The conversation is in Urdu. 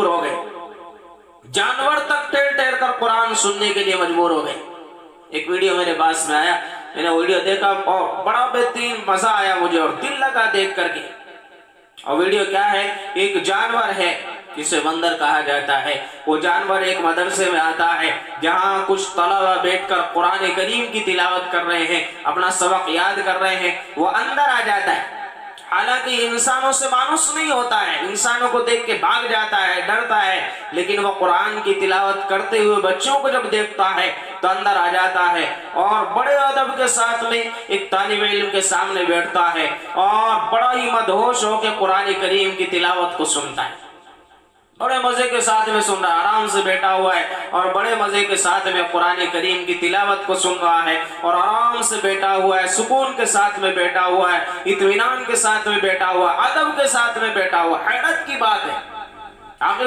ہو گئے، جانور تک ٹھہر ٹھہر کر قرآن سننے کے لیے مجبور ہو گئے۔ ایک ویڈیو میرے پاس میں آیا، میں نے ویڈیو دیکھا اور بڑا بہترین مزہ آیا مجھے اور دل لگا دیکھ کر کے۔ اور ویڈیو کیا ہے، ایک جانور ہے جسے بندر کہا جاتا ہے، وہ جانور ایک مدرسے میں آتا ہے جہاں کچھ طلبہ بیٹھ کر قرآن کریم کی تلاوت کر رہے ہیں، اپنا سبق یاد کر رہے ہیں، وہ اندر آ جاتا ہے۔ حالانکہ انسانوں سے مانوس نہیں ہوتا ہے، انسانوں کو دیکھ کے بھاگ جاتا ہے، ڈرتا ہے، لیکن وہ قرآن کی تلاوت کرتے ہوئے بچوں کو جب دیکھتا ہے تو اندر آ جاتا ہے اور بڑے ادب کے ساتھ میں ایک طالب علم کے سامنے بیٹھتا ہے اور بڑا ہی مدہوش ہو کے قرآن کریم کی تلاوت کو سنتا ہے۔ بڑے مزے کے ساتھ میں سن رہا ہے، آرام سے بیٹھا ہوا ہے اور بڑے مزے کے ساتھ میں قرآن کریم کی تلاوت کو سن رہا ہے اور آرام سے بیٹھا ہوا ہے، سکون کے ساتھ میں بیٹھا ہوا ہے، اطمینان کے ساتھ میں بیٹھا ہوا ہے، ادب کے ساتھ میں بیٹھا ہوا ہے۔ حیرت کی بات ہے، آخر